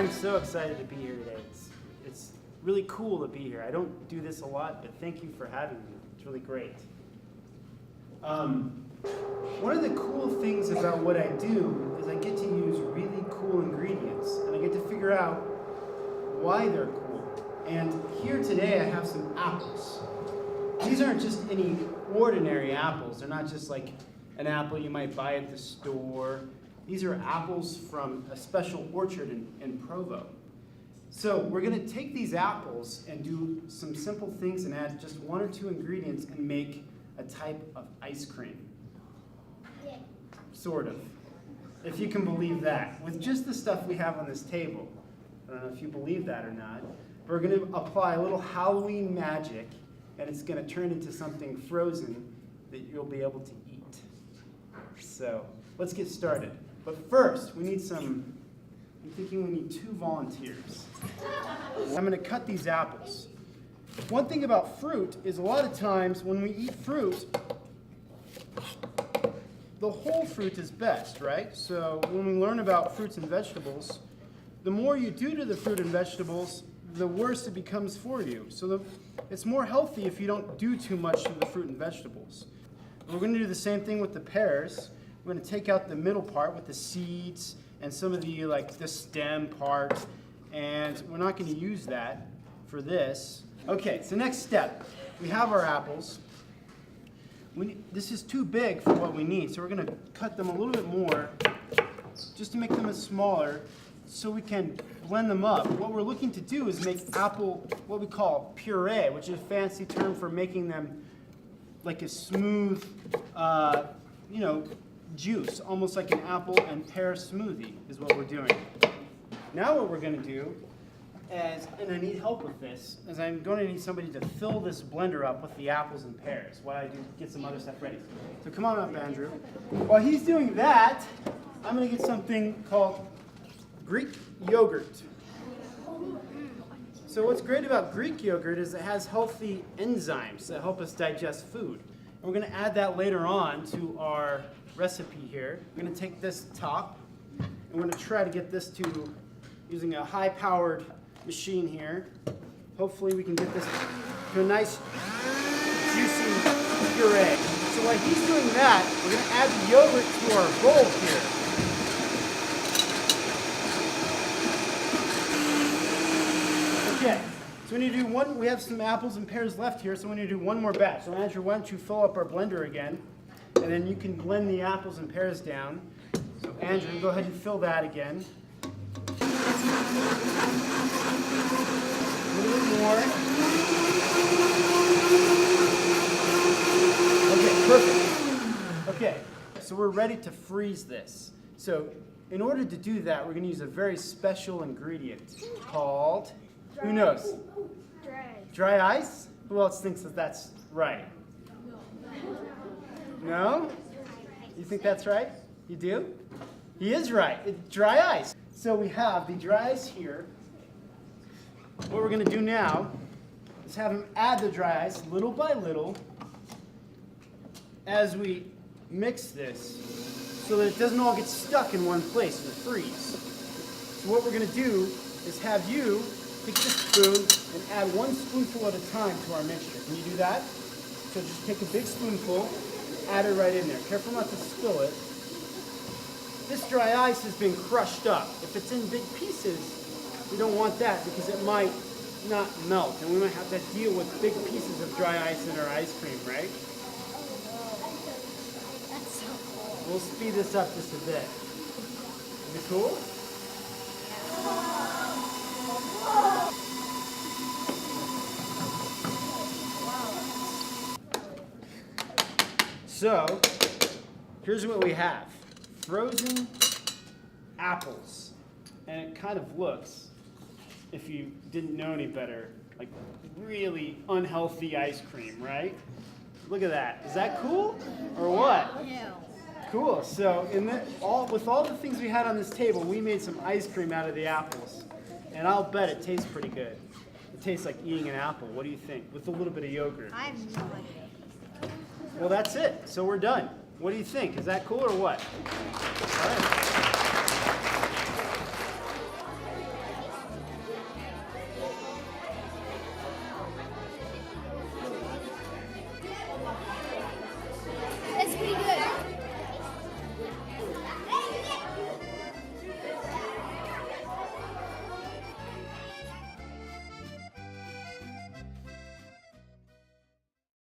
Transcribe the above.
I'm so excited to be here today. It's really cool to be here. I don't do this a lot, but thank you for having me. It's really great. One of the cool things about what I do is I get to use really cool ingredients, and I get to figure out why they're cool. And here today I have some apples. These aren't just any ordinary apples. They're not just like an apple you might buy at the store. These are apples from a special orchard in Provo. So we're going to take these apples and do some simple things and add just one or two ingredients and make a type of ice cream. Yeah. Sort of. If you can believe that. With just the stuff we have on this table. I don't know if you believe that or not. We're going to apply a little Halloween magic, and it's going to turn into something frozen that you'll be able to eat. So let's get started. But first, we need I'm thinking we need 2 volunteers. I'm going to cut these apples. One thing about fruit is a lot of times when we eat fruit, the whole fruit is best, right? So when we learn about fruits and vegetables, the more you do to the fruit and vegetables, the worse it becomes for you. So it's more healthy if you don't do too much to the fruit and vegetables. We're going to do the same thing with the pears. We're going to take out the middle part with the seeds and some of the stem part, and we're not going to use that for this. Okay, so next step. We have our apples. This is too big for what we need, so we're going to cut them a little bit more just to make them smaller so we can blend them up. What we're looking to do is make apple, what we call puree, which is a fancy term for making them like a smooth, juice, almost like an apple and pear smoothie is what we're doing. Now what we're going to do is, and I need help with this, is I'm going to need somebody to fill this blender up with the apples and pears while I get some other stuff ready. So come on up, Andrew. While he's doing that, I'm going to get something called Greek yogurt. So what's great about Greek yogurt is it has healthy enzymes that help us digest food. And we're going to add that later on to our recipe here. We're going to take this top, and we're going to try to get this to, using a high-powered machine here. Hopefully we can get this to a nice, juicy puree. So while he's doing that, we're going to add the yogurt to our bowl here. Okay, so we need to do one. We have some apples and pears left here, so we need to do one more batch. So Andrew, why don't you fill up our blender again, and then you can blend the apples and pears down. So Andrew, go ahead and fill that again. A little bit more. Okay, perfect. Okay, so we're ready to freeze this. So in order to do that, we're going to use a very special ingredient called, who knows? Dry ice? Who else thinks that that's right? No? You think that's right? You do? He is right. It's dry ice. So we have the dry ice here. What we're going to do now is have him add the dry ice little by little as we mix this so that it doesn't all get stuck in one place and freeze. So what we're going to do is have you take this spoon and add 1 spoonful at a time to our mixture. Can you do that? So just take a big spoonful and add it right in there. Careful not to spill it. This dry ice has been crushed up. If it's in big pieces, we don't want that because it might not melt, and we might have to deal with big pieces of dry ice in our ice cream, right? That's so cool. We'll speed this up just a bit. Is it cool? So, here's what we have. Frozen apples. And it kind of looks, if you didn't know any better, like really unhealthy ice cream, right? Look at that. Is that cool? Or what? Yeah. Cool. So with all the things we had on this table, we made some ice cream out of the apples. And I'll bet it tastes pretty good. It tastes like eating an apple. What do you think? With a little bit of yogurt. I have no idea. Well, that's it. So we're done. What do you think? Is that cool or what? All right.